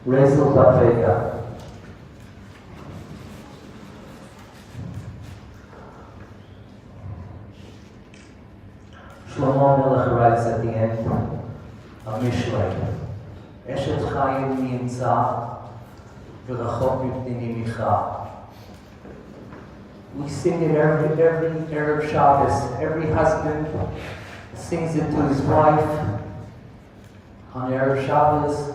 Rezel Bafega. Shlomo Melech writes at the end of Mishlei, Eshet Chaim Ni'imtza V'Rachok Mipnei Micha. We sing it every Erev Shabbos. Every husband sings it to his wife on Erev Shabbos,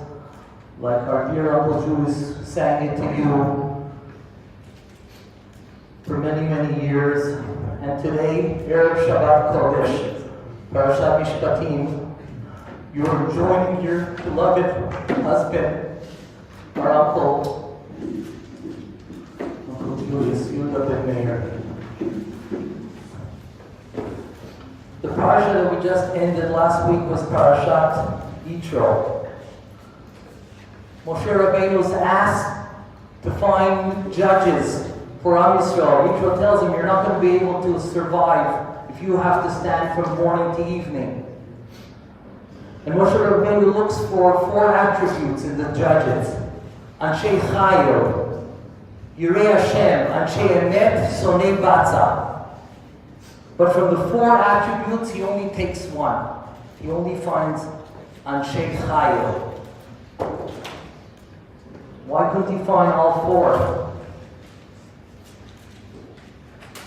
like our dear Uncle Jews sang it to you for many, many years. And today, Erev Shabbat Kodesh, Parashat Mishpatim, you are joining your beloved husband, our Uncle Julius Yudah Ben Meir. The parasha that we just ended last week was Parashat Yitro. Moshe Rabbeinu was asked to find judges for Am Yisrael. Yitro tells him, you're not going to be able to survive if you have to stand from morning to evening. And Moshe Rabbeinu looks for 4 attributes in the judges. Anshe Chayil, Yirei Hashem, Anshe Emet, Sonei Batza. But from the 4 attributes, he only takes 1. He only finds Anshe Chayil. Why couldn't he find all 4?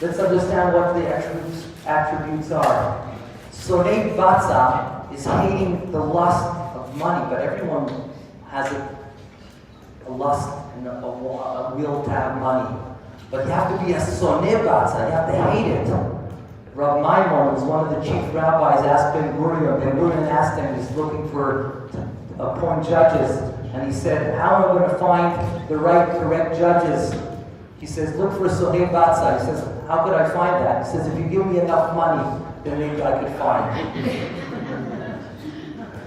Let's understand what the attributes are. Sonei Batza is hating the lust of money, but everyone has a lust and a will to have money. But you have to be a sonei batza, you have to hate it. Rav Maimon was one of the chief rabbis, asked Ben Gurion. Ben Gurion asked him, he's looking for appoint judges, and he said, how am I going to find the right, correct judges? He says, look for sonei batza. He says, how could I find that? He says, if you give me enough money, then maybe I could find.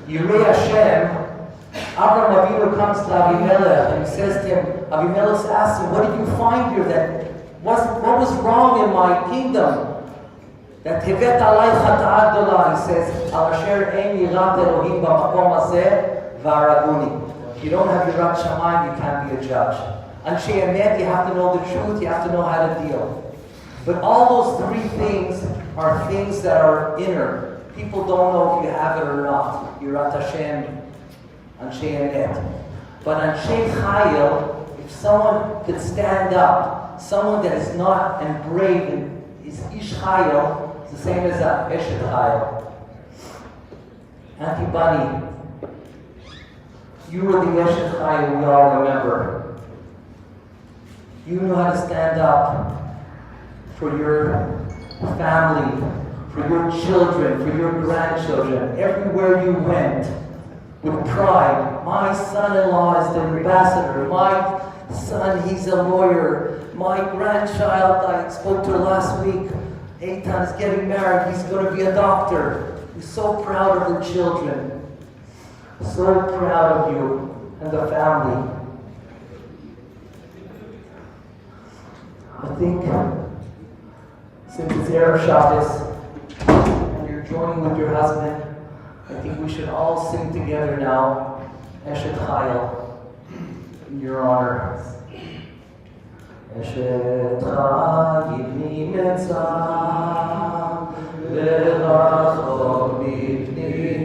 Yirei Hashem, Avraham Avinu comes to Avimelech and he says to him, Avimelech asks him, what did you find here? What was wrong in my kingdom? That Hevet alai chata'at dola, he says, Al asher ein yirat Elohim b'makom hazeh v'haraguni. If you don't have yirat shamayim, you can't be a judge. Anshe emet, you have to know the truth, you have to know how to deal. But all those 3 things are things that are inner. People don't know if you have it or not. Yirat Hashem, Anshe Emet. But Anshe Chayil, if someone could stand up, someone that is not and brave and is Ish Chayil, it's the same as Eshet Chayil. Auntie Bunny, you were the Eshet Chayil we all remember. You knew how to stand up for your family, for your children, for your grandchildren, everywhere you went, with pride. My son-in-law is the ambassador. My son, he's a lawyer. My grandchild, I spoke to her last week, Eitan is getting married. He's going to be a doctor. He's so proud of her children. So proud of you and the family. I think since it's Erev Shabbos and you're joining with your husband, I think we should all sing together now, Eshet Chayil, in your honor. Eshet Chayil ni'imtza, v'rachok mipnei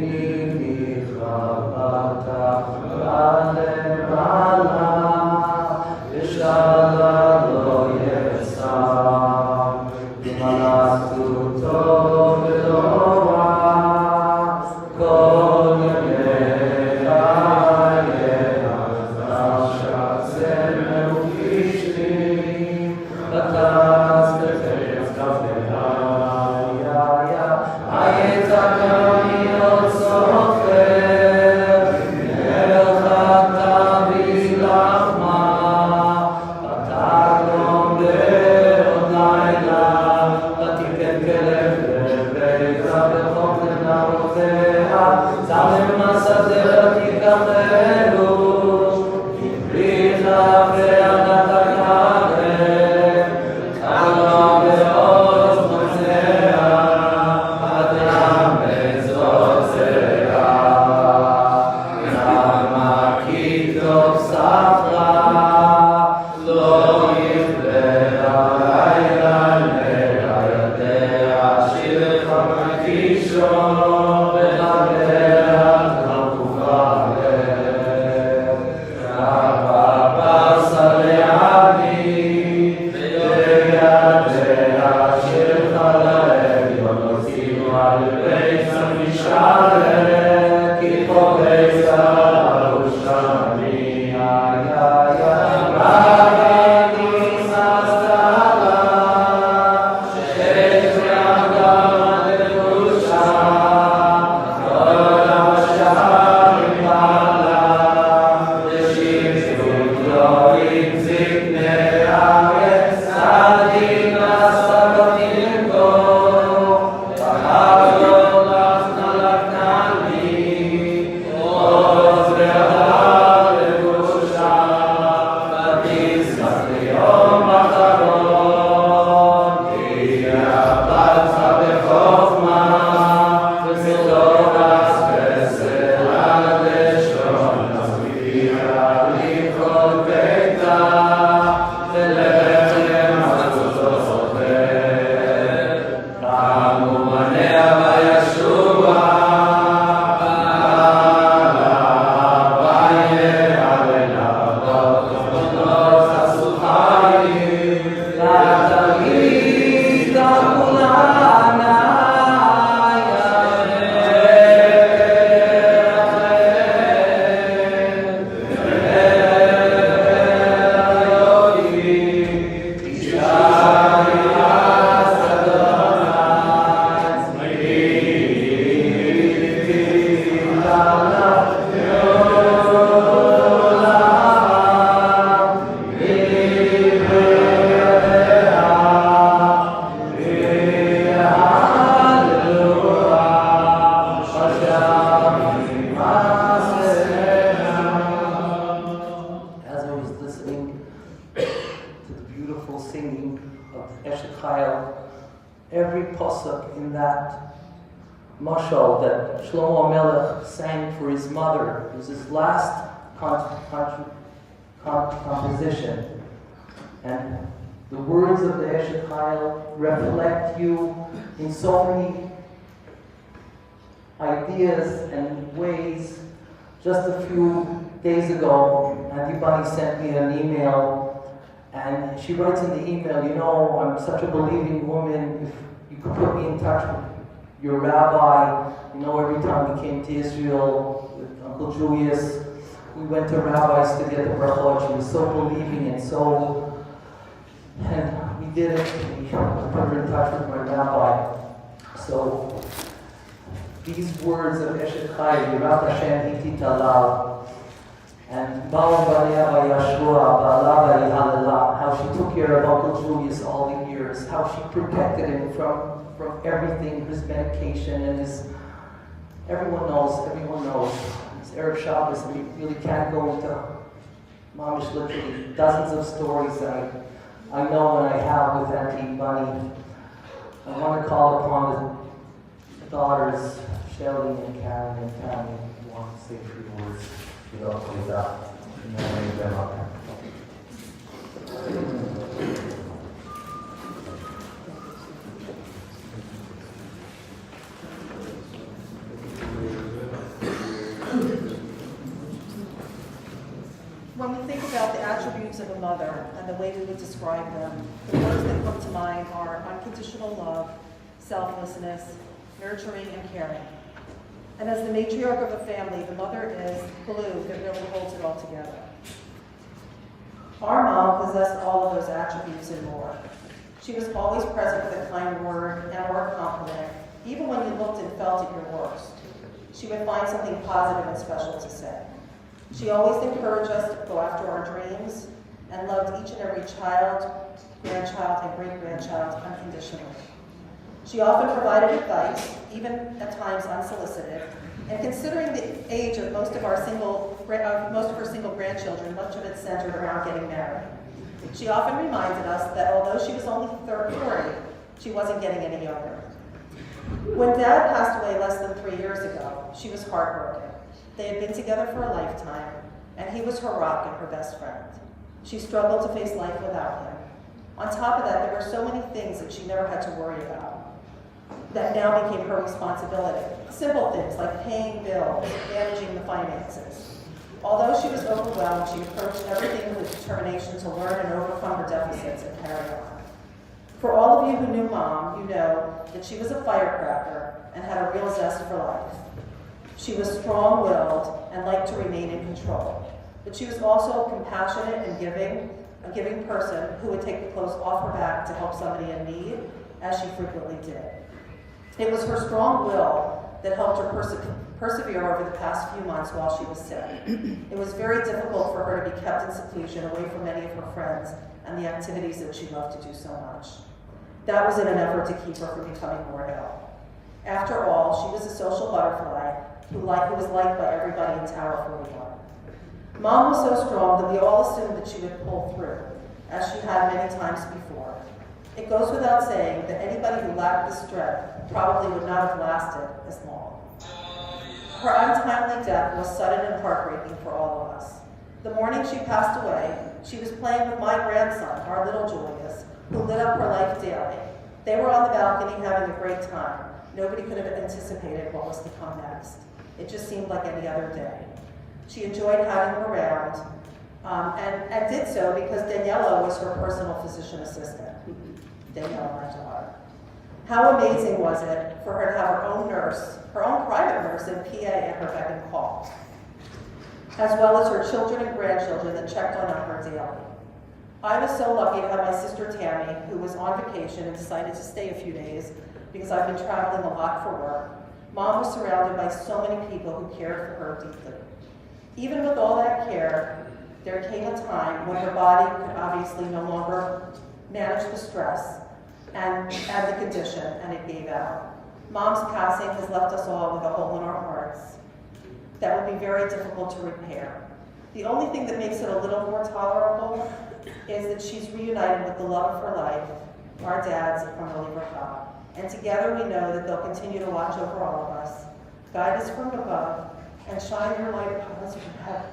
micha, batach v'lemala, v'shala lo yesam, v'malachut tov v'torah. Ayet Every pasuk in that mashal that Shlomo HaMelech sang for his mother, it was his last composition. And the words of the Eshet Chayil reflect you in so many ideas and ways. Just a few days ago, Auntie Bunny sent me an email, and she writes in the email, you know, I'm such a believing woman, if you could put me in touch with your rabbi. You know, every time we came to Israel with Uncle Julius, we went to rabbis to get the brachot. She was so believing and we did it. We put her in touch with my rabbi. So these words of Eshet Chayil, Yirat Hashem iti talav, and Ba'u Banea Vayashua, Ba'ala Vayihalela, how she took care of Uncle Julius all the years, how she protected him from everything, his medication and his, everyone knows, it's Erev Shabbos, and we really can't go into mamish literally dozens of stories that I know and I have with Auntie Bunny. I want to call upon the daughters, Shelley and Karen and Tammy, who want to say a few words. When we think about the attributes of a mother and the way we would describe them, the words that come to mind are unconditional love, selflessness, nurturing, and caring. And as the matriarch of a family, the mother is glue that really holds it all together. Our mom possessed all of those attributes and more. She was always present with a kind word and/or a compliment, even when you looked and felt at your worst. She would find something positive and special to say. She always encouraged us to go after our dreams and loved each and every child, grandchild, and great-grandchild unconditionally. She often provided advice, even at times unsolicited, and considering the age of most of her single grandchildren, much of it centered around getting married. She often reminded us that although she was only 40, she wasn't getting any younger. When Dad passed away less than 3 years ago, she was heartbroken. They had been together for a lifetime, and he was her rock and her best friend. She struggled to face life without him. On top of that, there were so many things that she never had to worry about that now became her responsibility. Simple things like paying bills, managing the finances. Although she was overwhelmed, she approached everything with a determination to learn and overcome her deficits and carry on. For all of you who knew Mom, you know that she was a firecracker and had a real zest for life. She was strong-willed and liked to remain in control. But she was also a compassionate and a giving person who would take the clothes off her back to help somebody in need, as she frequently did. It was her strong will that helped her persevere over the past few months while she was sick. It was very difficult for her to be kept in seclusion away from many of her friends and the activities that she loved to do so much. That was in an effort to keep her from becoming more ill. After all, she was a social butterfly who was liked by everybody in Tower 41. Mom was so strong that we all assumed that she would pull through, as she had many times before. It goes without saying that anybody who lacked the strength probably would not have lasted as long. Her untimely death was sudden and heartbreaking for all of us. The morning she passed away, she was playing with my grandson, our little Julius, who lit up her life daily. They were on the balcony having a great time. Nobody could have anticipated what was to come next. It just seemed like any other day. She enjoyed having him around, and did so because Daniela was her personal physician assistant. Daniela, my daughter. How amazing was it for her to have her own nurse, her own private nurse and PA at her beck and call, as well as her children and grandchildren that checked on her daily. I was so lucky to have my sister Tammy, who was on vacation and decided to stay a few days because I've been traveling a lot for work. Mom was surrounded by so many people who cared for her deeply. Even with all that care, there came a time when her body could obviously no longer manage the stress and the condition, and it gave out. Mom's passing has left us all with a hole in our hearts that would be very difficult to repair. The only thing that makes it a little more tolerable is that she's reunited with the love of her life, our dads from Believer God. And together we know that they'll continue to watch over all of us, guide us from above, and shine your light upon us from heaven.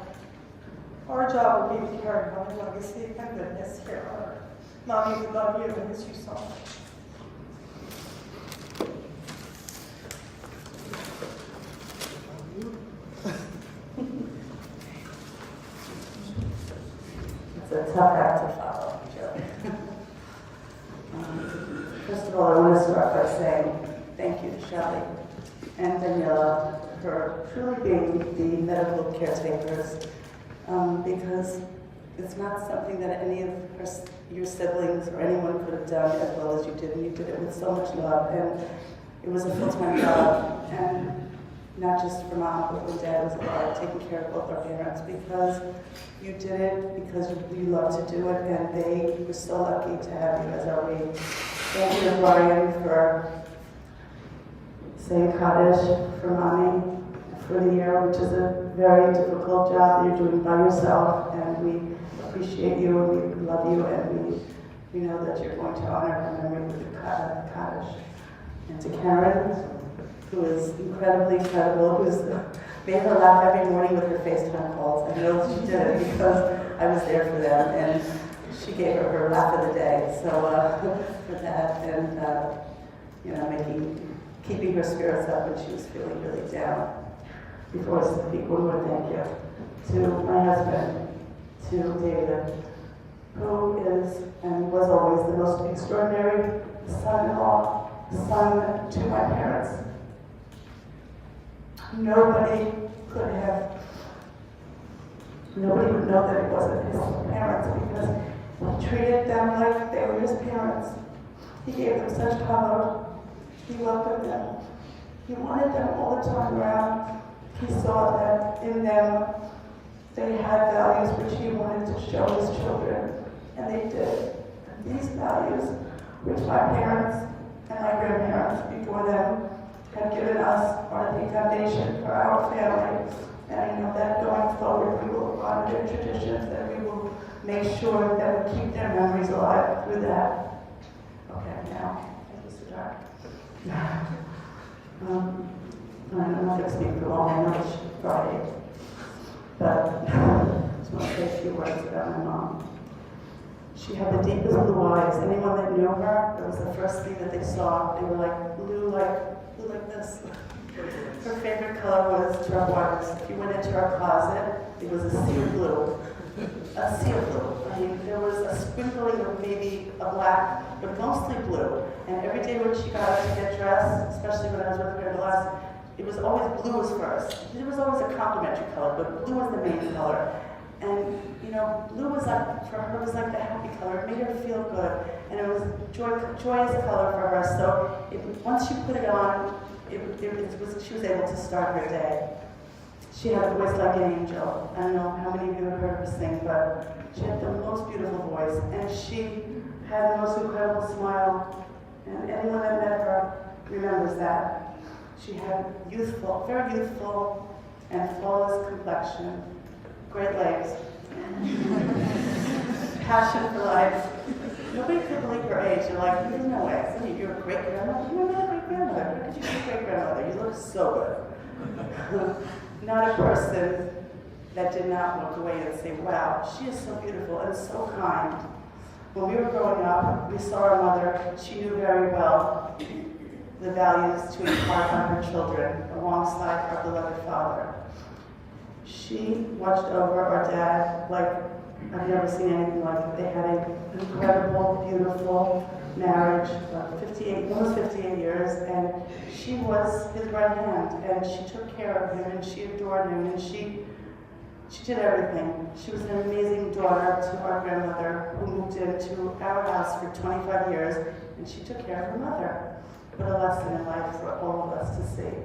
Our job will be to carry on the legacy and goodness here on earth. Mommy, we love you and miss you so much. It's a tough act to follow, Joe. First of all, I want to start by saying thank you to Shelley and Daniela for truly being the medical caretakers, because it's not something that any of your siblings or anyone could have done as well as you did, and you did it with so much love, and it was a full-time job, and not just for Mom, but when Dad was alive, taking care of both our parents, because you did it because you love to do it, and they were so lucky to have you as our aide. Thank you to Brian for saying Kaddish for Mommy for the year, which is a very difficult job that you're doing by yourself, and we appreciate you, and we love you, and we know that you're going to honor her memory with the Kaddish. And to Karen, who is incredibly incredible, who's made her laugh every morning with her FaceTime calls. I know she did it because I was there for them, and she gave her laugh of the day. So for that, and keeping her spirits up when she was feeling really down. Before I speak, one more thank you to my husband, to David, who is and was always the most extraordinary son-in-law, son to my parents. Nobody would know that it wasn't his parents, because he treated them like they were his parents. He gave them such power. He loved them. He wanted them all the time around. He saw that in them they had values which he wanted to show his children, and they did. And these values, which my parents and my grandparents before them have given us, are the foundation for our family. And I know that going forward we will honor their traditions, and we will make sure that we keep their memories alive through that. Okay, now, thank you, Mr. Dark. I'm not going to speak for long, I know it's Friday, but just want to say a few words about my mom. She had the deepest blue eyes. Anyone that knew her, that was the first thing that they saw. They were like blue like this. Her favorite color was turquoise. If you went into her closet, it was a sea of blue. A sea of blue. I mean, there was a sprinkling of maybe a black, but mostly blue. And every day when she got up to get dressed, especially when I was with her the last, it was always blue was first. It was always a complementary color, but blue was the main color. And you know, blue was like, for her, was like the happy color. It made her feel good, and it was joyous color for her. So once she put it on, she was able to start her day. She had a voice like an angel. I don't know how many of you have heard her sing, but she had the most beautiful voice, and she had the most incredible smile. And anyone that met her remembers that. She had very youthful, and flawless complexion. Great legs, passion for life. Nobody could believe her age. They're like, there's no way. So you're a great grandmother. You're not a great grandmother. How could you be a great grandmother? You look so good. Not a person that did not look away and say, wow, she is so beautiful and so kind. When we were growing up, we saw our mother. She knew very well the values to impart on her children alongside our beloved father. She watched over our dad like I've never seen anything like it. They had an incredible, beautiful marriage, almost 58 years, and she was his right hand, and she took care of him, and she adored him, and she did everything. She was an amazing daughter to our grandmother, who moved into our house for 25 years, and she took care of her mother. What a lesson in life for all of us to see.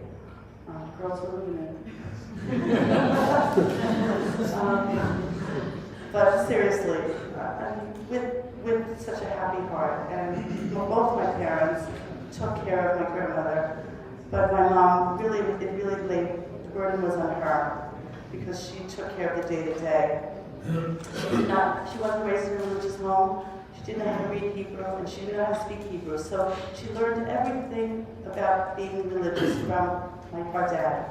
Girls were living it. But seriously, with such a happy heart, and both my parents took care of my grandmother, but my mom the burden was on her because she took care of the day-to-day. She wasn't raised in a religious home. She didn't know how to read Hebrew, and she didn't know how to speak Hebrew, so she learned everything about being religious from our dad.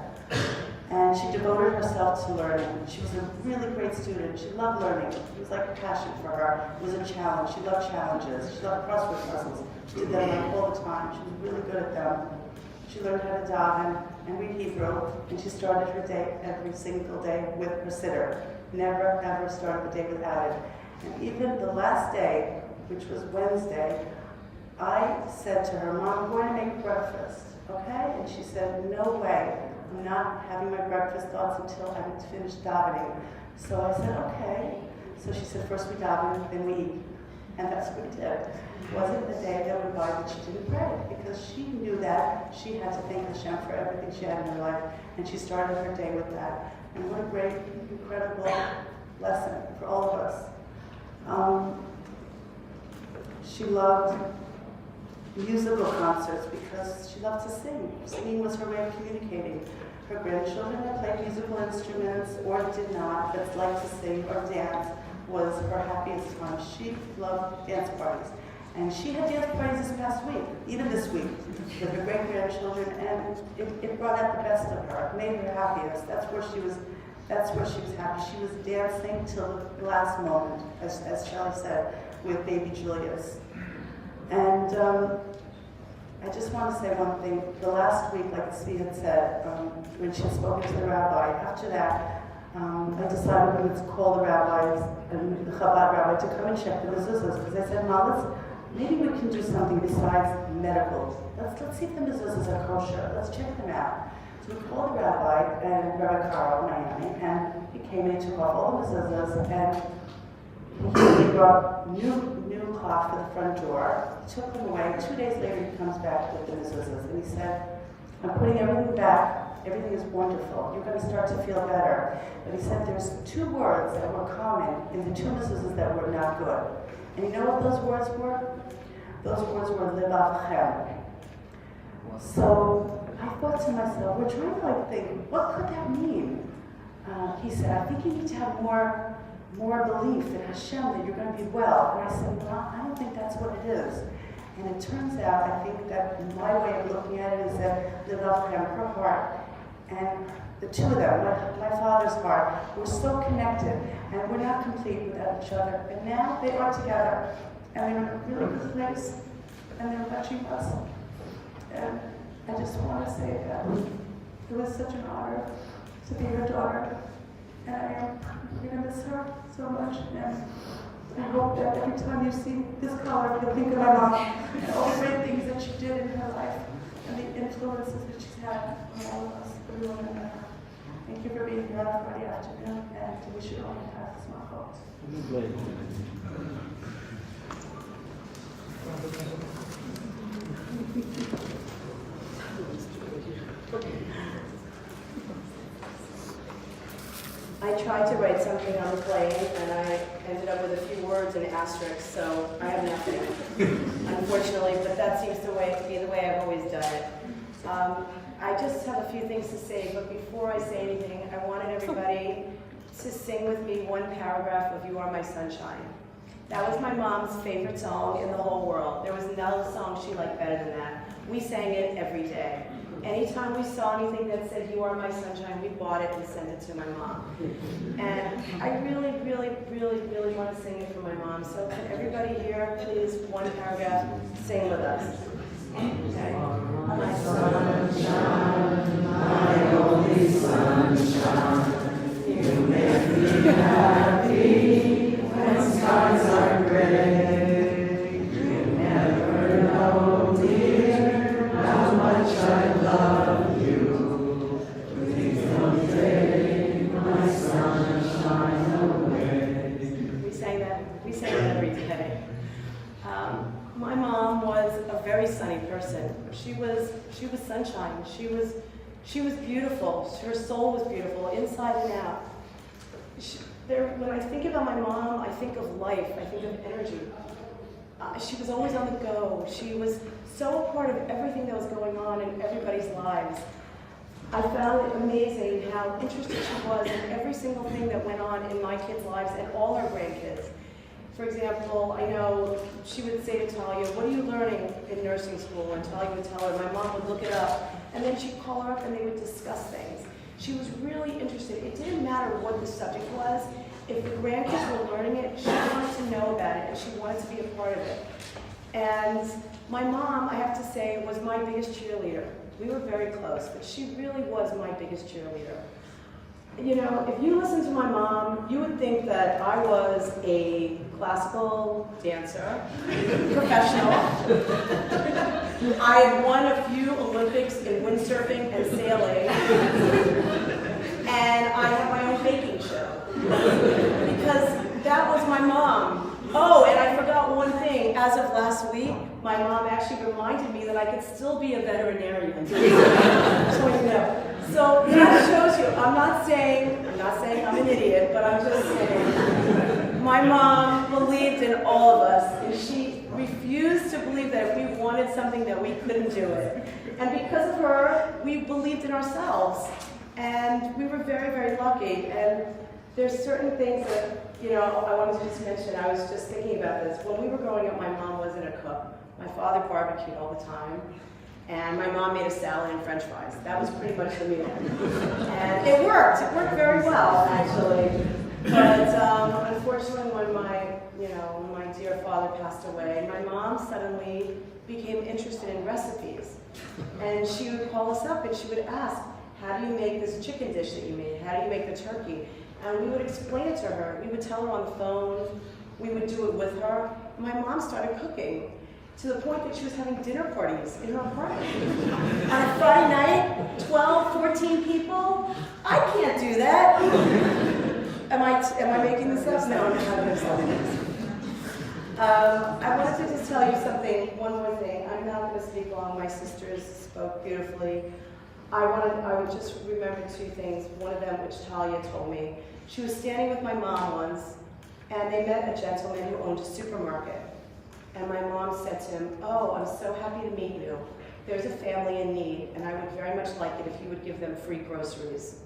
And she devoted herself to learning. She was a really great student. She loved learning. It was like a passion for her. It was a challenge. She loved challenges. She loved crossword puzzles. She did them all the time. She was really good at them. She learned how to daven and read Hebrew, and she started her day every single day with her siddur. Never, ever started the day without it. And even the last day, which was Wednesday, I said to her, Mom, I'm going to make breakfast, okay? And she said, no way. I'm not having my breakfast thoughts until I'm finished davening. So I said, okay. So she said, first we daven, then we eat. And that's what we did. It wasn't a day that went by that she didn't pray, because she knew that she had to thank Hashem for everything she had in her life, and she started her day with that. And what a great, incredible lesson for all of us. She loved musical concerts because she loved to sing. Singing was her way of communicating. Her grandchildren that played musical instruments or did not, but liked to sing or dance, was her happiest time. She loved dance parties. And she had dance parties this past week, even this week, with her great-grandchildren, and it brought out the best of her. It made her happiest. That's where she was happy. She was dancing till the last moment, as Shelley said, with baby Julius. And I just want to say one thing. The last week, like Svi had said, when she had spoken to the rabbi, after that, I decided we would call the rabbis and the Chabad rabbi to come and check the mezuzahs, because I said, Ma, maybe we can do something besides medical. Let's see if the mezuzahs are kosher. Let's check them out. So we called the rabbi, and Rabbi Carl, Miami, and he came in and took off all the mezuzahs, and he brought new cloth for the front door. He took them away. 2 days later, he comes back with the mezuzahs, and he said, I'm putting everything back. Everything is wonderful. You're going to start to feel better. But he said there's 2 words that were common in the 2 mezuzahs that were not good. And you know what those words were? Those words were levavchem. So I thought to myself, we're trying to think, what could that mean? He said, I think you need to have more belief in Hashem that you're going to be well. And I said, well, I don't think that's what it is. And it turns out, I think that my way of looking at it is that levavchem, her heart. And the two of them, my father's heart, were so connected, and we're not complete without each other. And now they are together, and they're in a really good place, and they're watching us. And I just want to say that it was such an honor to be her daughter, and I am going to miss her so much. And I hope that every time you see this color, you'll think of my mom and all the great things that she did in her life and the influences that she's had on all of us, everyone in her. Thank you for being here on a Friday afternoon, and we should all have small votes. I tried to write something on the plane, and I ended up with a few words and asterisks, so I have nothing, unfortunately, but that seems to be the way I've always done it. I just have a few things to say, but before I say anything, I wanted everybody to sing with me one paragraph of You Are My Sunshine. That was my mom's favorite song in the whole world. There was no song she liked better than that. We sang it every day. Anytime we saw anything that said, You Are My Sunshine, we bought it and sent it to my mom. And I really, really, really, really want to sing it for my mom. So can everybody here, please, one paragraph, sing with us. Okay. My sunshine, my only sunshine, you make me happy when skies are gray. You never know, dear, how much I love you. Please don't take my sunshine away. We sang that every day. My mom was a very sunny person. She was sunshine. She was beautiful. Her soul was beautiful, inside and out. When I think about my mom, I think of life. I think of energy. She was always on the go. She was so a part of everything that was going on in everybody's lives. I found it amazing how interested she was in every single thing that went on in my kids' lives and all our grandkids. For example, I know she would say to Talia, what are you learning in nursing school? And Talia would tell her, my mom would look it up. And then she'd call her up and they would discuss things. She was really interested. It didn't matter what the subject was. If the grandkids were learning it, she wanted to know about it and she wanted to be a part of it. And my mom, I have to say, was my biggest cheerleader. We were very close, but she really was my biggest cheerleader. You know, if you listen to my mom, you would think that I was a classical dancer, professional. I had won a few Olympics in windsurfing and sailing, and I had my own baking show, because that was my mom. Oh, and I forgot one thing. As of last week, my mom actually reminded me that I could still be a veterinarian. So you know. So that shows you, I'm not saying I'm an idiot, but I'm just saying, my mom believed in all of us, and she refused to believe that if we wanted something that we couldn't do it. And because of her, we believed in ourselves, and we were very, very lucky. And there's certain things that, you know, I wanted to just mention. I was just thinking about this. When we were growing up, my mom wasn't a cook. My father barbecued all the time. And my mom made a salad and french fries. That was pretty much the meal. And it worked. It worked very well, actually. But unfortunately, when my dear father passed away, my mom suddenly became interested in recipes. And she would call us up and she would ask, how do you make this chicken dish that you made? How do you make the turkey? And we would explain it to her. We would tell her on the phone. We would do it with her. My mom started cooking, to the point that she was having dinner parties in her apartment. On a Friday night, 12, 14 people? I can't do that. Am I making this up? No, I'm not making this up. I wanted to just tell you something, one more thing. I'm not going to speak long. My sisters spoke beautifully. I would just remember two things. One of them, which Talia told me. She was standing with my mom once, and they met a gentleman who owned a supermarket. And my mom said to him, oh, I'm so happy to meet you. There's a family in need, and I would very much like it if you would give them free groceries.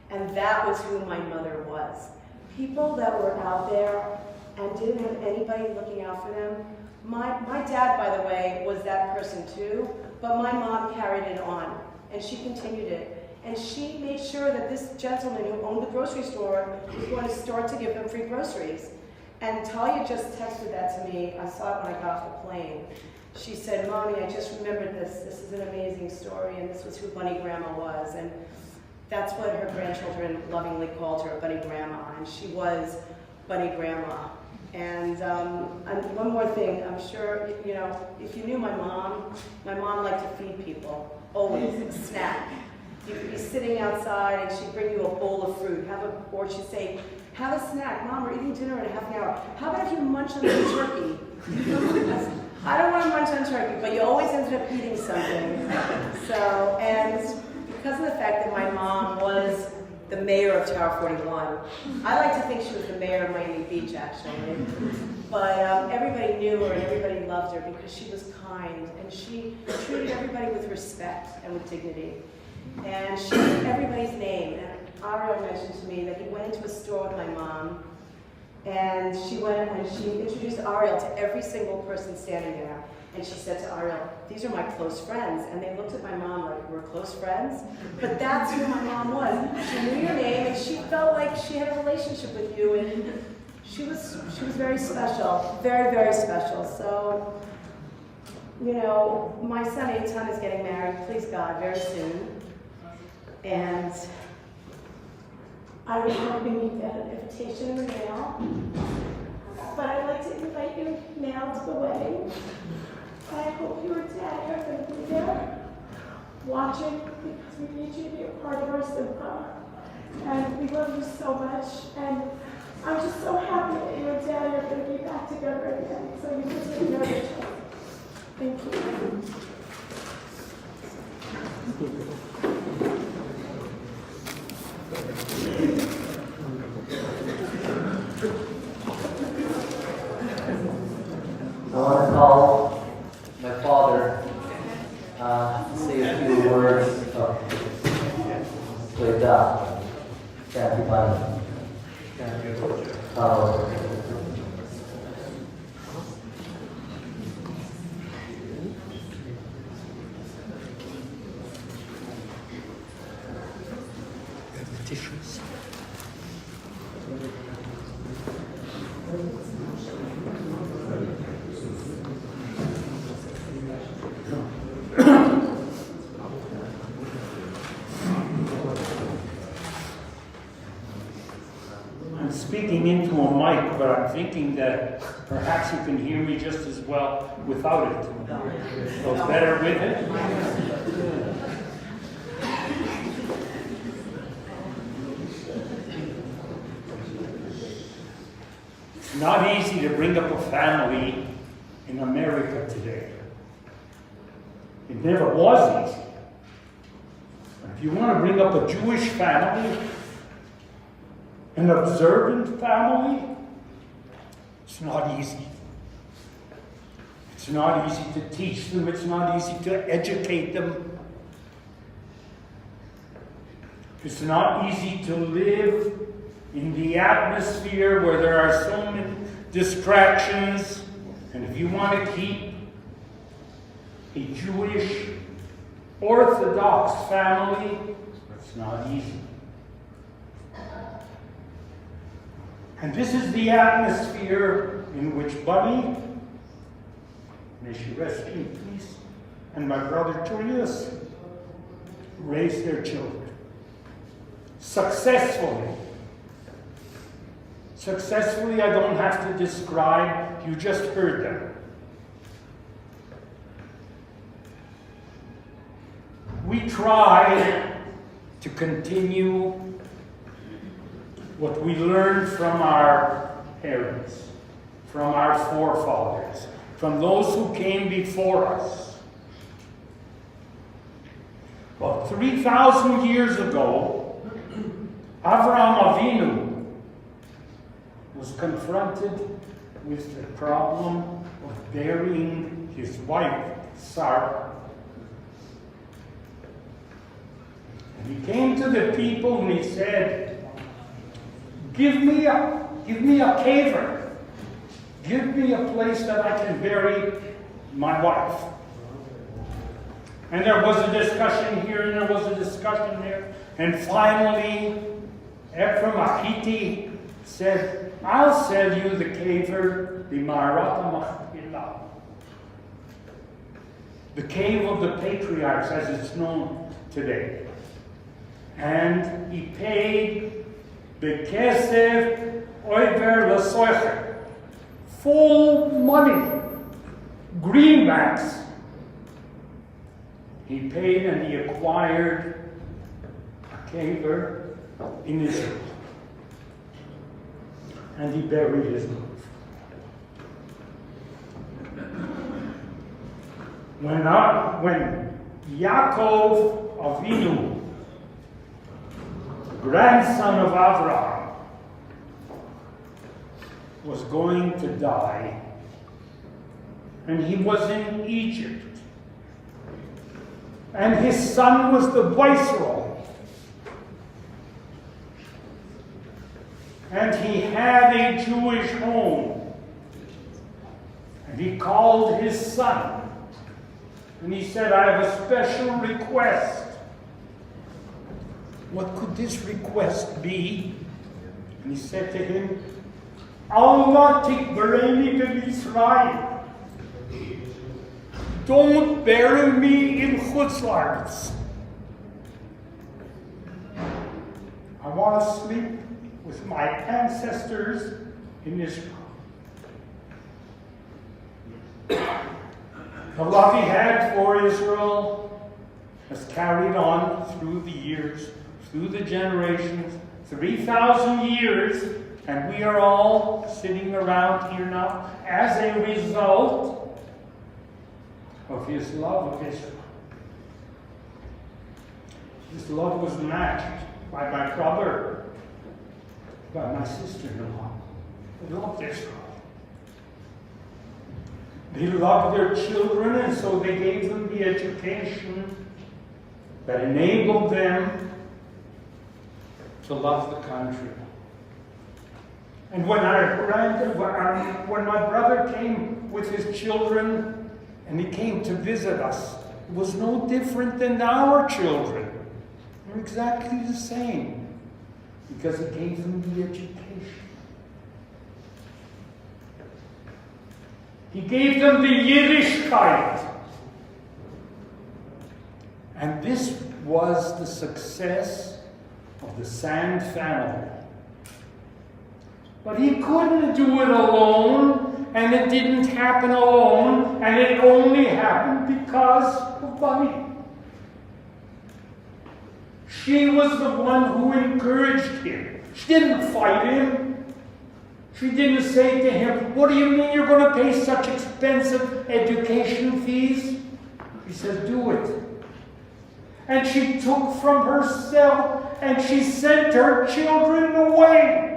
And that was who my mother was. People that were out there and didn't have anybody looking out for them. My dad, by the way, was that person too, but my mom carried it on, and she continued it. And she made sure that this gentleman who owned the grocery store was going to start to give them free groceries. And Talia just texted that to me. I saw it when I got off the plane. She said, "Mommy, I just remembered this. This is an amazing story, and this was who Bunny Grandma was." And that's what her grandchildren lovingly called her, Bunny Grandma. And she was Bunny Grandma. And one more thing, I'm sure, you know, if you knew my mom liked to feed people, always, a snack. You could be sitting outside and she'd bring you a bowl of fruit, or she'd say, "Have a snack, Mom, we're eating dinner in a half an hour. How about if you munch on some turkey?" I don't want to munch on turkey, but you always ended up eating something. So, and because of the fact that my mom was the mayor of Tower 41, I like to think she was the mayor of Miami Beach, actually. But everybody knew her and everybody loved her because she was kind and she treated everybody with respect and with dignity. And she knew everybody's name. And Ariel mentioned to me that he went into a store with my mom, and she went and she introduced Ariel to every single person standing there. And she said to Ariel, "These are my close friends." And they looked at my mom like, "We're close friends?" But that's who my mom was. She knew your name, and she felt like she had a relationship with you, and she was very special, very, very special. So, you know, my son Eitan is getting married, please God, very soon. And I was hoping you'd get an invitation in the mail, but I'd like to invite you now to the wedding. I hope you and Daddy are going to be there watching, because we need you to be a part of our simcha. And we love you so much, and I'm just so happy that you and Daddy are going to be back together again, so you can take care of each other. Thank you. I want to call my father to say a few words of Todah. Thank you, Bunny. Tissues. I'm speaking into a mic, but I'm thinking that perhaps you can hear me just as well without it. So it's better with it. It's not easy to bring up a family in America today. It never was easy. If you want to bring up a Jewish family, an observant family, it's not easy. It's not easy to teach them. It's not easy to educate them. It's not easy to live in the atmosphere where there are so many distractions. And if you want to keep a Jewish Orthodox family, it's not easy. And this is the atmosphere in which Bunny, may she rest in peace, and my brother Julius raised their children. Successfully. Successfully, I don't have to describe, you just heard them. We try to continue what we learned from our parents, from our forefathers, from those who came before us. Well, 3,000 years ago, Avraham Avinu was confronted with the problem of burying his wife, Sarah. And he came to the people and he said, Give me a caver. Give me a place that I can bury my wife. And there was a discussion here, and there was a discussion there. And finally, Ephraim Ahiti said, I'll sell you the caver, the Ma'arat Machpelah. The cave of the patriarchs, as it's known today. And he paid the Kesef Oiver Lasoicher, full money, greenbacks. He paid and he acquired a caver in Israel. And he buried his move. When Yaakov Avinu, grandson of Abraham, was going to die, and he was in Egypt, and his son was the viceroy, and he had a Jewish home, and he called his son, and he said, I have a special request. What could this request be? And he said to him, Allah tikbareni ben Israel. Don't bury me in Chutz La'aretz. I want to sleep with my ancestors in Israel. The love he had for Israel has carried on through the years, through the generations, 3,000 years, and we are all sitting around here now as a result of his love of Israel. His love was matched by my brother, by my sister-in-law. They loved Israel. They loved their children, and so they gave them the education that enabled them to love the country. And when my brother came with his children, and he came to visit us, it was no different than our children. They're exactly the same, because he gave them the education. He gave them the Yiddishkeit. And this was the success of the Sand family. But he couldn't do it alone, and it didn't happen alone, and it only happened because of money. She was the one who encouraged him. She didn't fight him. She didn't say to him, what do you mean you're going to pay such expensive education fees? He said, do it. And she took from herself and she sent her children away.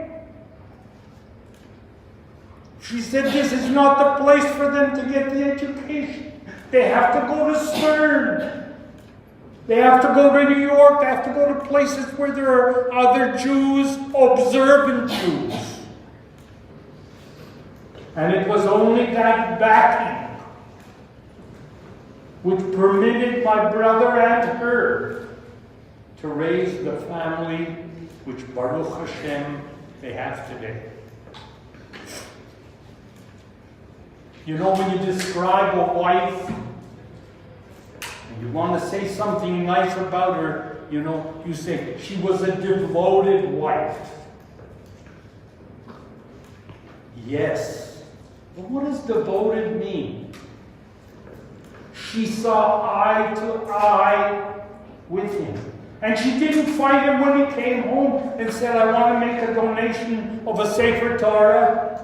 She said, this is not the place for them to get the education. They have to go to Stern. They have to go to New York. They have to go to places where there are other Jews, observant Jews. And it was only that backing which permitted my brother and her to raise the family which Baruch Hashem they have today. You know, when you describe a wife and you want to say something nice about her, you know, you say, she was a devoted wife. Yes. But what does devoted mean? She saw eye to eye with him. And she didn't fight him when he came home and said, I want to make a donation of a Sefer Torah,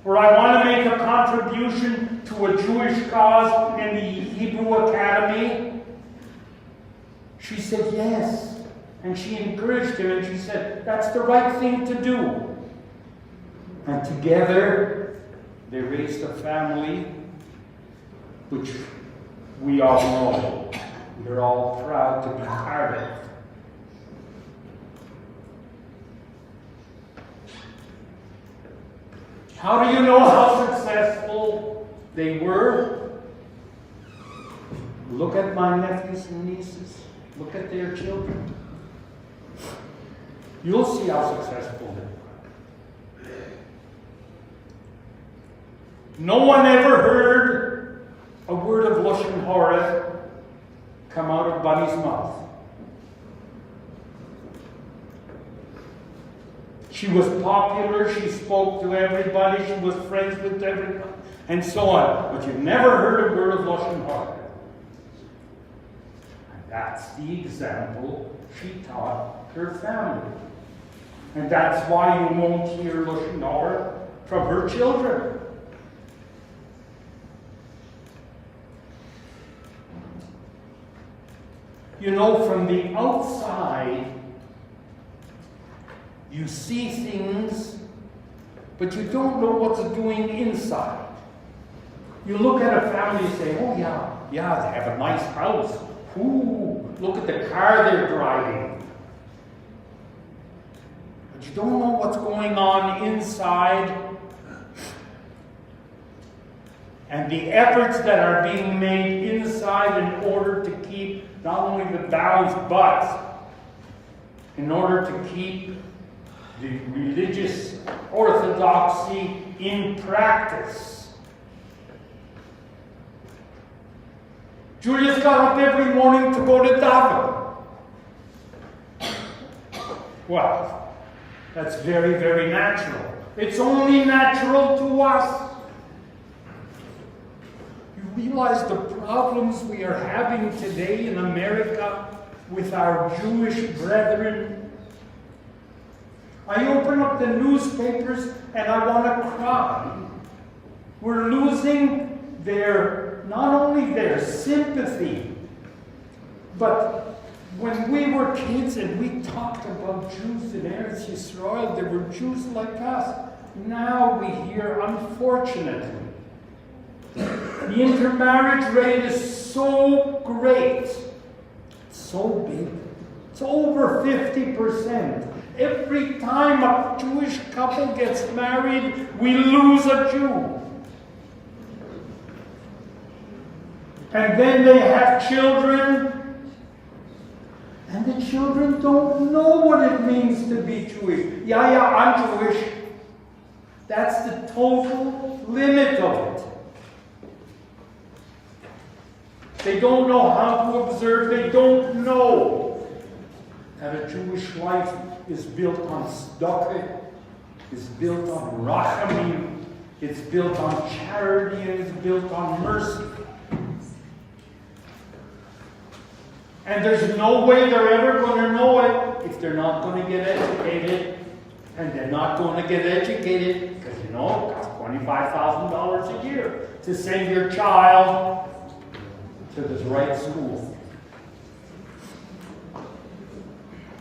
or I want to make a contribution to a Jewish cause in the Hebrew Academy. She said yes. And she encouraged him and she said, that's the right thing to do. And together, they raised a family which we all know. We're all proud to be part of. How do you know how successful they were? look at my nephews and nieces, look at their children. You'll see how successful they are. No one ever heard a word of Lashon Hara come out of Bunny's mouth. She was popular, she spoke to everybody, she was friends with everyone, and so on. But you never heard a word of Lashon Hara. And that's the example she taught her family. And that's why you won't hear Lashon Hara from her children. You know, from the outside, you see things, but you don't know what's doing inside. You look at a family and say, oh yeah, they have a nice house. Ooh, look at the car they're driving. But you don't know what's going on inside. And the efforts that are being made inside in order to keep not only the balance, but in order to keep the religious orthodoxy in practice. Julius got up every morning to go to daven. Well, that's very, very natural. It's only natural to us. You realize the problems we are having today in America with our Jewish brethren? I open up the newspapers and I want to cry. We're losing not only their sympathy, but when we were kids and we talked about Jews in Eretz Yisrael, there were Jews like us. Now we hear, unfortunately, the intermarriage rate is so great, so big. It's over 50%. Every time a Jewish couple gets married, we lose a Jew. And then they have children, and the children don't know what it means to be Jewish. Yeah, I'm Jewish. That's the total limit of it. They don't know how to observe. They don't know that a Jewish life is built on tzedakah, is built on rachamim, it's built on charity, and it's built on mercy. And there's no way they're ever going to know it if they're not going to get educated. And they're not going to get educated because, it costs $25,000 a year to send your child to the right school.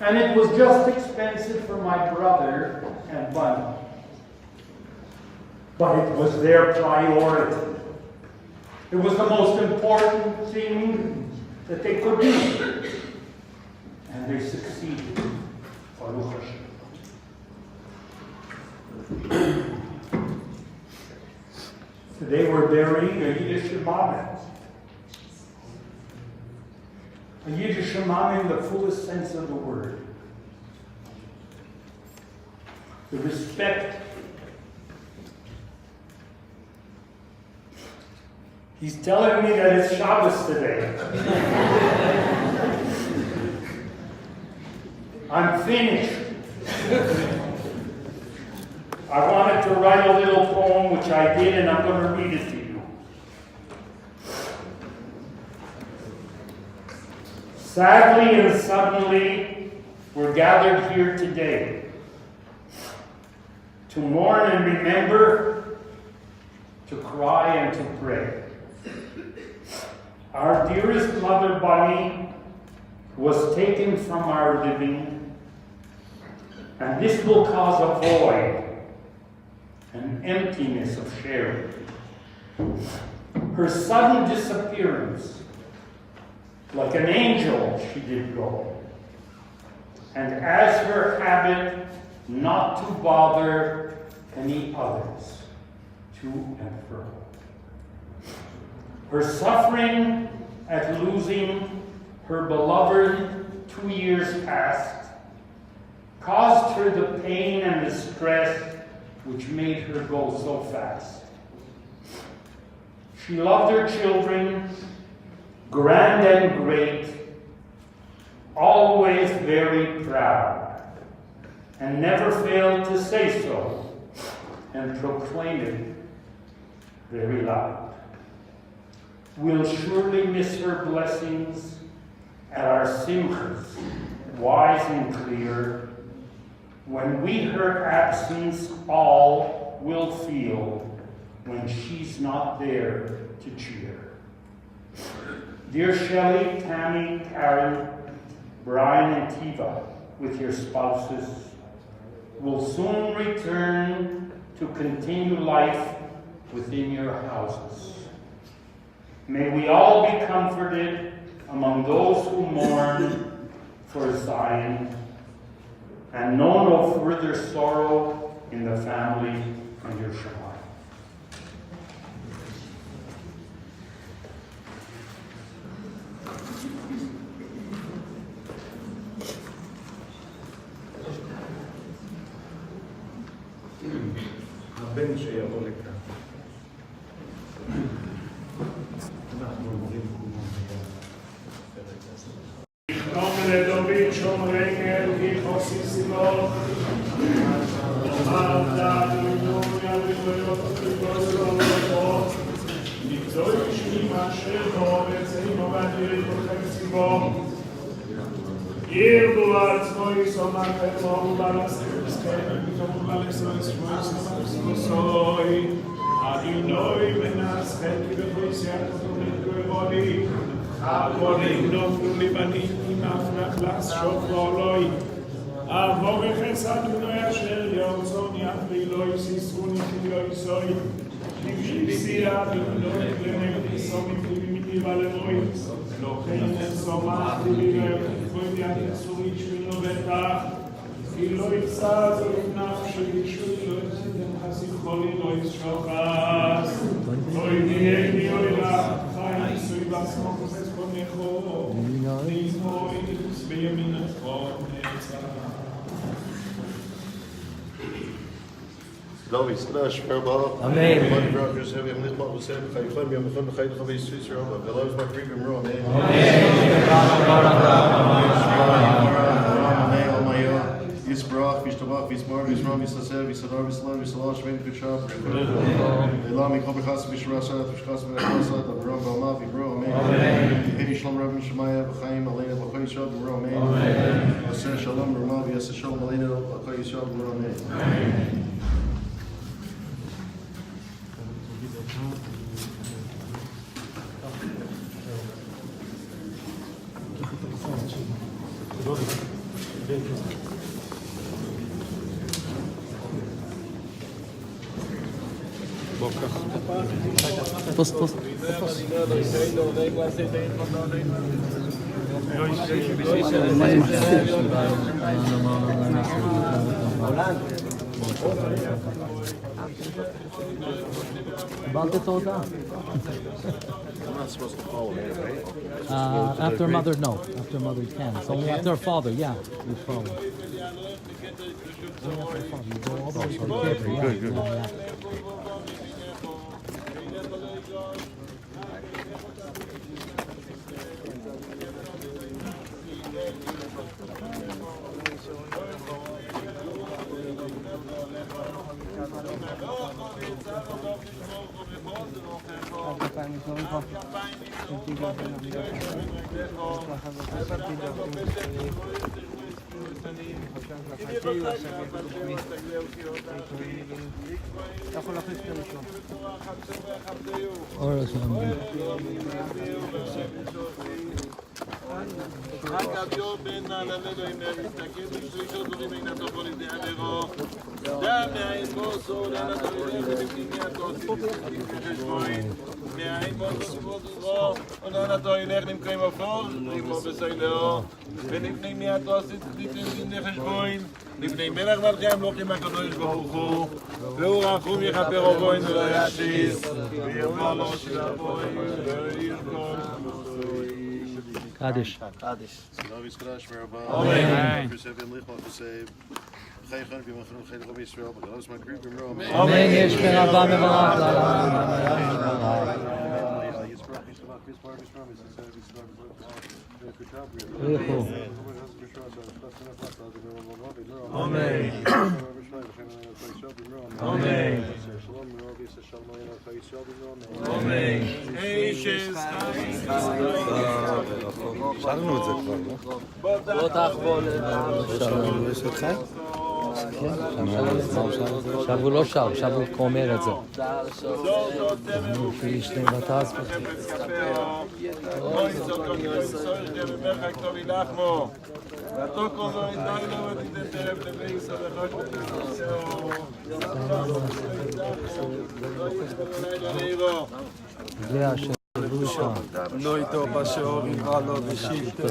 And it was just expensive for my brother and Bunny. But it was their priority. It was the most important thing that they could do. And they succeeded. Baruch Hashem. Today we're burying a Yiddish Imam. A Yiddish Imam in the fullest sense of the word. The respect. He's telling me that it's Shabbos today. I'm finished. I wanted to write a little poem, which I did, and I'm going to read it to you. Sadly and suddenly, we're gathered here today to mourn and remember, to cry and to pray. Our dearest mother, Bunny, was taken from our living, and this will cause a void, an emptiness of sharing. Her sudden disappearance, like an angel, she did go. And as her habit, not to bother any others, to and fro. Her suffering at losing her beloved 2 years past caused her the pain and the stress which made her go so fast. She loved her children, grand and great, always very proud, and never failed to say so and proclaim it very loud. We'll surely miss her blessings at our simchas, wise and clear, when we her absence all will feel when she's not there to cheer. Dear Shelley, Tammy, Karen, Brian, and Tiva, with your spouses, will soon return to continue life within your houses. May we all be comforted among those who mourn for Zion, and know no further sorrow in the family and your Shabbat. הבן שיבוא לכאן. אנחנו אומרים Domine Domini Shomrei Elgi Chosisimo Marta Lunia Lunia Lunia Nikzoi Shima Shemo Vetzimo Vadiri Kochetsimo Irdu Atzmo Yisomar Petmo Ubalas Skeni Bitom Ubalas Soi Adinoi Menas Cheti Bechoisiat Kotomit Akorim Dom Libanim Imafrach Las Shofroloi Avo Vechesad Unoi Asher Yotzon Yafri Loi Sisruni Kiloi Soi Kivshipsia Unoi Klemek Isomi Kivimiti Valemoi Lochein Esomach Kivimir Kvoidiat Esumi Shvino Vetach Kiloi Tzaz Nafshi Shvino Zidem Hasim Choli Loi Shochas Loi Diegni Oila Chaim Sui Basmokos Lovi, slash, verbal. Amen. Money brokers, have him lit what was said, Chai Clem, Yom Chon, Chai Chavi, Swisser, Oba, Velos, my freedom, Ro, Amen. Amen. All my Yisbrach, Vishtabach, Vismar, Visram, Visasev, Visadar, Visalam, Visalah, Shvim, Kushab, Elam, Kobachas, Vishrasa, Vishkas, Vishasa, Abram, Bama, Vibro, Amen. Hey, Shalom, Rabbi Shemaya, Hachaim, Elena, Bachoy, Shab, Ro, Amen. Aser Shalom, Ramav, Yasa Shalom, Elena, Bachoy, Shab, Ro, Amen. Post. About the Torah. I'm not supposed to follow him, right? After mother, no. After mother, you can. It's only after father, yeah. You follow. Only after father. You go all the way to the kids. Yeah, Good. yeah. Dame a esposo, la naturaleza de Und dann hat er in einem Kreimer vor, immer bis ein Jahr. Wenn ich nicht mehr da sitze, nicht in der Geschwoin, לפני מלך מלכם לא כמעט הקדוש ברוך הוא, והוא רחום יכפר עוון ולא ישיס, ויבוא לו שלבוי וירקוד. Kaddish. Amen. Amen. יש ברבה מברך. Amen. Amen. Amen. שאלנו את זה כבר, לא? בוא תחבול. יש את חי? עכשיו הוא לא שר, עכשיו הוא אומר את זה. לפי שני בתז. בלי השם. לא איתו בשאור יברא לו בשבטו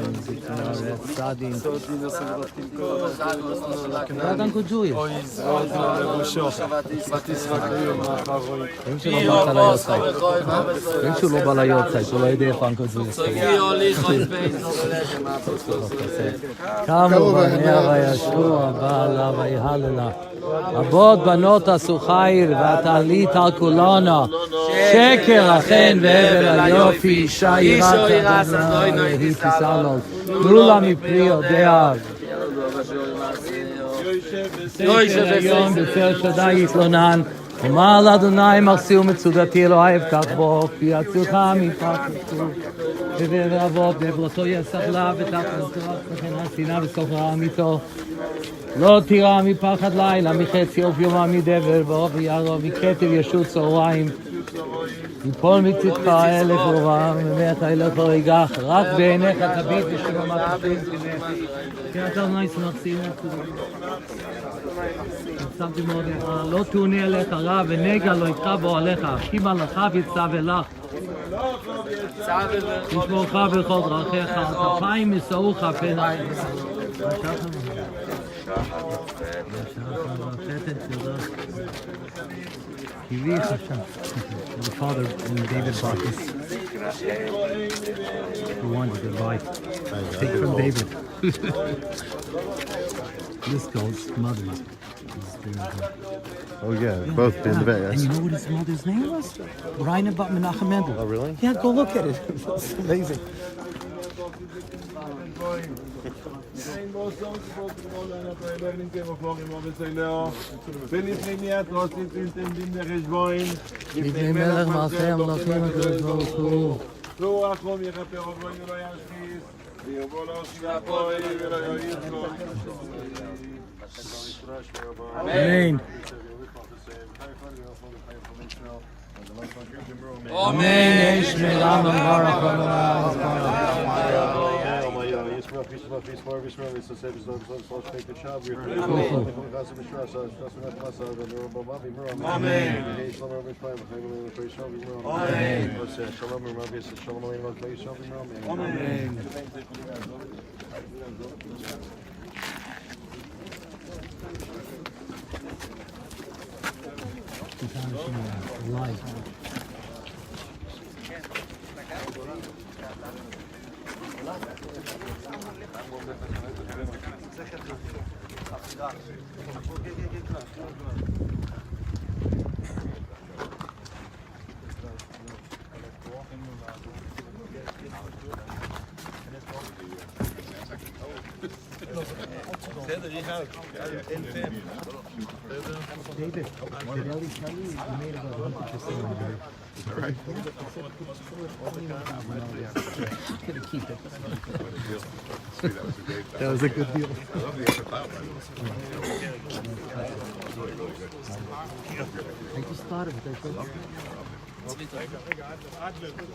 צדין סודין הסבתים כל אדם כג'וי אוי זרוד לו לבושו ותשרק ליום האחרון אם שלא באת ליוצאי אם שהוא לא בא ליוצאי שהוא לא יודע איפה כג'וי קמו בניה וישוע בעלה ויהללה אבות בנות עשו חיל והתעלית על כולנו שקר החן והבל היופי אישה יראת אדוני והיא תישא לו תנו לה מפרי יודע לא יישב היום בצר שדי יתלונן אמר לאדוני מרסי ומצודתי לא אבטח בו כי יצילך מפח ושוב ובעבר אבות בעברתו יסח לה ותחת וכן השנאה וסוחרה אמיתו לא תירא מפחד לילה מחצי עוף יומה מדבר ועוף יערו מכתב ישות צהריים מפול מצדך אלף ורע ממך אלף ורגח רק בעיניך תביט ושממת חפש כי אתה אדוני שמחתי שמתי מאוד לא תעונה עליך רע ונגע לא איתך באוהליך כי מלאך יצב אלך תשמורך בכל דרכיך כפיים מסעוך פן The father, when David bought this, he wanted to buy, take from David. This girl's mother is Oh yeah, both been the best. And you know what his mother's name was? Raina Bat Menachem Mendel. Oh really? Yeah, go look at it. It's amazing. לפני מלך מעשה המלכים הקדוש ברוך הוא. והוא רחום יכפר עוון ולא ישחיס, ויבוא לו שלבוי ולא ירקוד. Amen. Amen. Shmira Baruch live. David, did Ellie tell you made about 100% right? Gonna keep it. That was a good deal. I love the extra cloud. I just thought of it.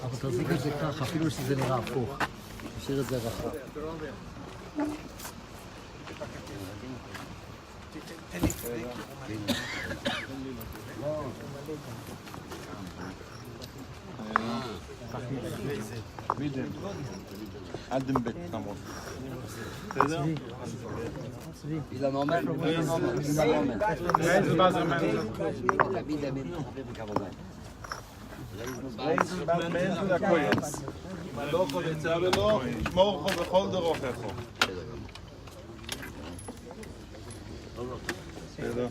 אבל תחזיק את זה ככה, אפילו שזה נראה הפוך. תשאיר את זה רחב. עד בית כמות. Il a normal. מלוכו יצא ולא, שמור חו בכל דרוכךו. בסדר.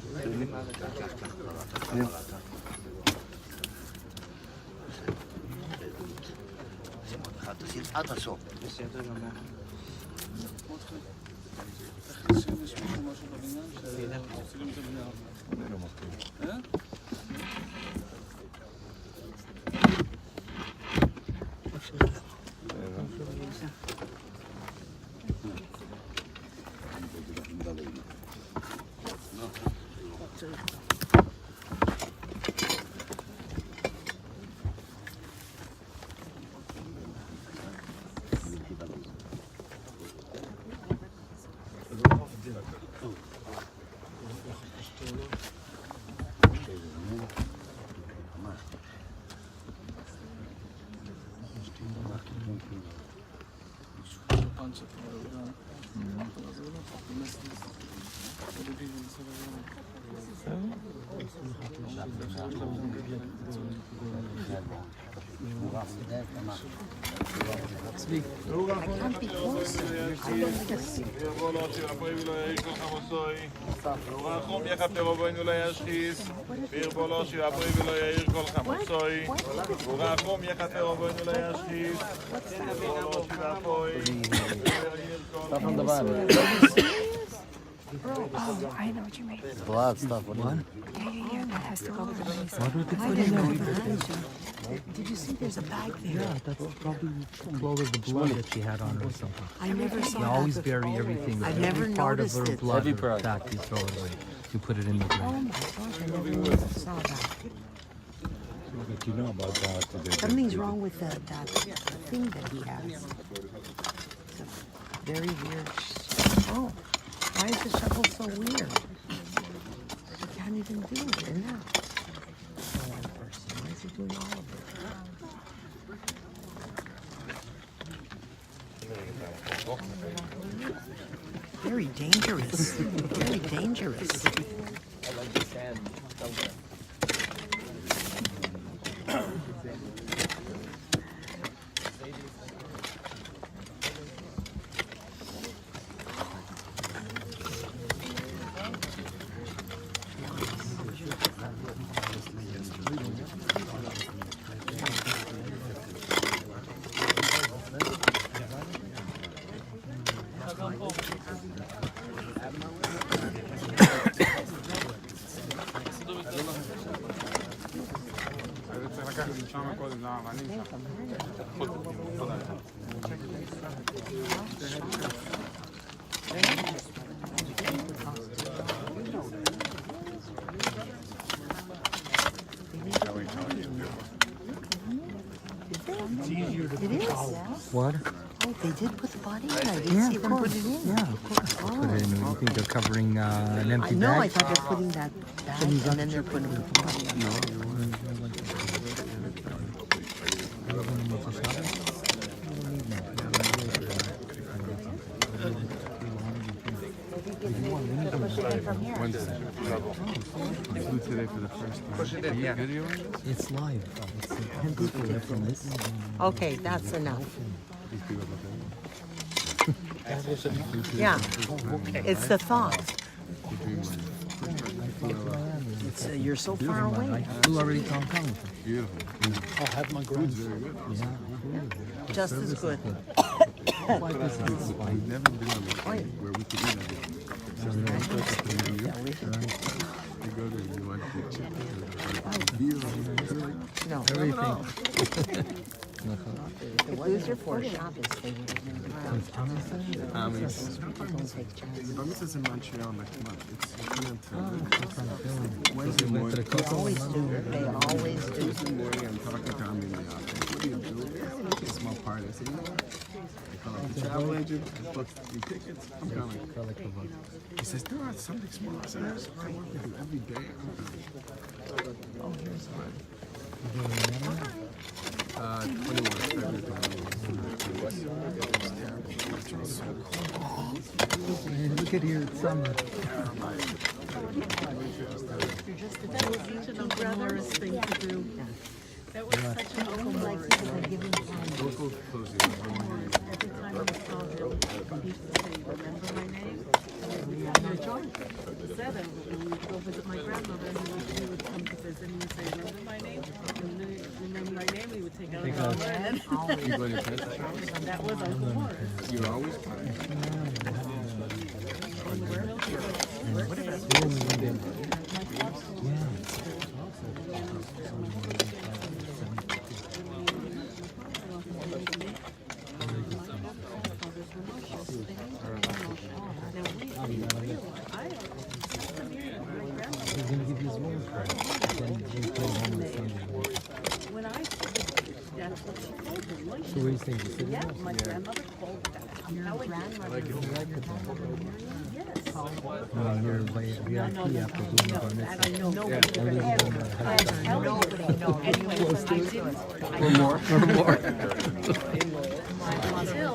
עד הסוף. Oh, I know what you mean. Blood stuff. What? Yeah, that has to go with the race. What would they put in there? Did you see there's a bag there? Yeah, that's probably flow of the blood that she had on her or something. I never saw You that always before. bury everything. I've never Every part of noticed her it. blood Every or part. fat, you throw it away. You put it in the Oh drain. my gosh, I never saw that. But you know about that today. Something's wrong with that thing that he has. It's a very weird. Oh, why is the shovel so weird? He can't even do it in that. One person. Why is he doing all of it? Very dangerous. Very dangerous. What? Oh, they did put the body in. I didn't see them put it in. Yeah, of course. Put it in. You think they're covering an I empty know, I bag? thought they're putting that bag and then they're putting the body in. Wednesday. You flew today for the first time. Are you videoing? It's live. It's 10 people there from this. Okay, that's enough. Yeah, it's the thought. It's, you're so far away. I flew already to Hong Kong. Beautiful. I'll have my grandson. Just as good. Like this is fine. We've never been on a plane where we could eat again. You go there, you want the chicken, beer, No. Everything. If it was your four Shabbos, they would have been around. Don't take chances. This is in Montreal next month. It's Wednesday morning. They always do. They always do. Wednesday morning, I'm talking to him in the office. What do you do? Smoke part. I said, you know what? I call up the travel agent, I booked 3 tickets. I'm coming. He says, there are something small. I said, that's what I work with you every day. Oh, here's mine. 21. Look at here, it's summer. That was such an Uncle Morris thing to do. That was such an Uncle Morris thing. Every time we saw him, he used to say, remember my name? Said it. When we would go visit my grandmother, he would come to visit and he would say, remember my name? Remember my name? He would take out his hand. That was Uncle Morris. You're always fine. When I that's what she called him. So what do you think? Yeah, my grandmother called that. Your grandmother? Yes. No, you're VIP after doing the bar mitzvah. I know. Nobody knows. Anyway, I didn't. Or more.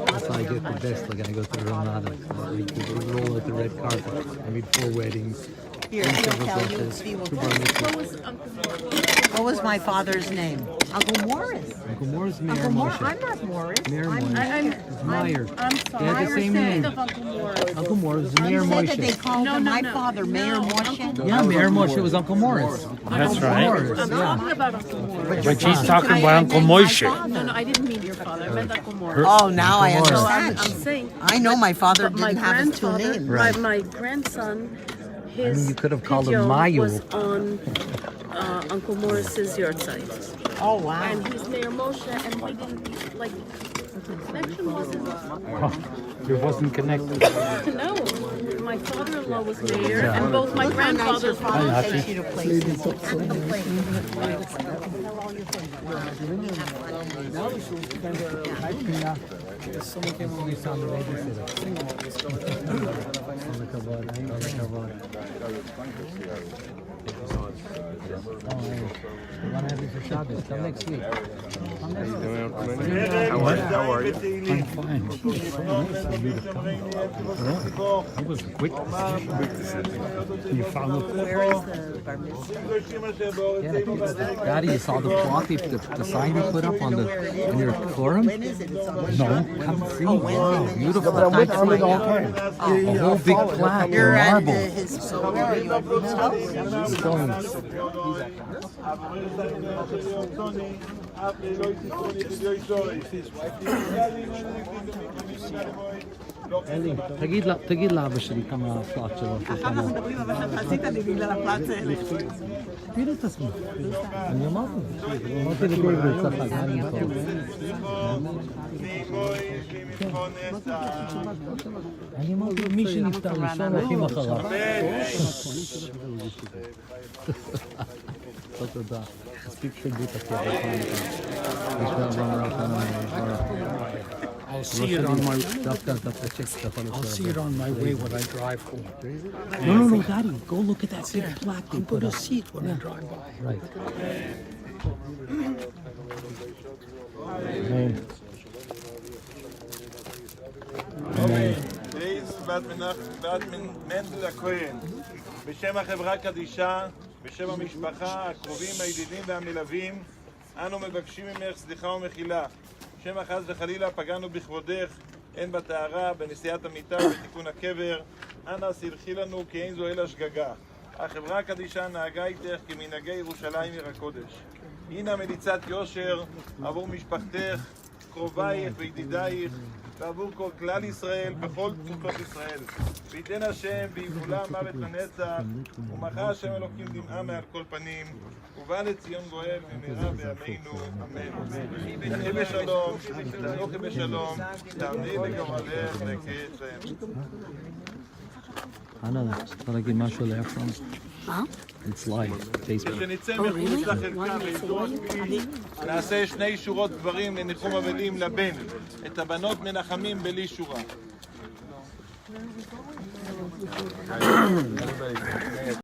That's how I get the best. Like I go to the Ramada. We roll out the red carpet. I meet 4 weddings. Here, he'll tell you. What was my father's name? Uncle Morris. Uncle Morris, Mayor Uncle Morris. Moshe. I'm not Morris. Mayor I'm Moshe. It's Meyer. I'm They sorry. had the same name. Uncle Morris. Uncle Morris is Mayor You said that they Moshe. called him my father, Mayor Moshe. Yeah, Mayor Moshe was Uncle Morris. That's Uncle right. Morris, I'm yeah. talking about Uncle Morris. But she's talking about Uncle Moshe. No, I didn't mean your father. I meant Uncle Morris. Oh, now I Uncle Morris. understand. I'm saying. I know my father But my didn't have his 2 grandfather, names. Right. my grandson, I his mean, you could have called him pidyon Mayu. was on Uncle Morris's yard site. Oh, wow. And he's Mayor Moshe, and we didn't, like, the connection wasn't. It wasn't connected. No, my father-in-law was mayor, and both my grandfathers were. Takes you to places. Someone came on, we found the babysitter. We're gonna have you for Shabbos. Come next week. Come next week. How are you? I'm fine. So nice of you to come. It was quick. You found it. Where is the bar mitzvah? Yeah, Daddy, you saw the cloth, the sign you put up on your quorum? When is it? It's on No, come see. Oh, Wednesday. Wow, beautiful. But I'm with Thanks, Armin Mike. the whole time. A whole big plaque in You're at marble. his, so where are you at his house? Stones. תגיד לאבא שלי כמה הפלאט שלו. אנחנו מדברים אבל אתה עשית לי בגלל הפלאט האלה. תגיד את עצמי. אני אמרתי לגבי צחק, מה אני יכול? אני אמרתי מי שנפטר ראשון הולכים אחריו. תודה. מספיק שגות הכבוד. I'll see it on my. I'll see it on my way when I drive home. No, Daddy, go look at that big plaque they I'm put gonna up. see it when I drive by. Right. Amen. Amen. רייס בת מנדל הכהן, בשם החברה קדישה, בשם המשפחה, הקרובים, הידידים והמלווים, אנו מבקשים ממך סליחה ומחילה. שמא חס וחלילה פגענו בכבודך, הן בטהרה, בנשיאת המיטה ובתיקון הקבר. אנא סלחי לנו כי אין זו אלא שגגה. החברה הקדישה נהגה איתך כמנהגי ירושלים עיר הקודש. הנה מליצת יושר עבור משפחתך, קרובייך וידידייך, ועבור כל כלל ישראל בכל תקופות ישראל. ויתן השם ויבולה מוות לנצח, ומחה השם אלוקים דמעה מעל כל פנים, ובא לציון גואל במהרה בימינו, אמן. תחי בשלום, תנוחי בשלום, תעמדי בגורלך לקץ. I know that. Thought I'd get משהו לאפרון. It's live. Facebook. כשנצא מחוץ לחלקה באזור הספין, נעשה 2 שורות גברים לניחום אבלים לבן, את הבנות מנחמים בלי שורה.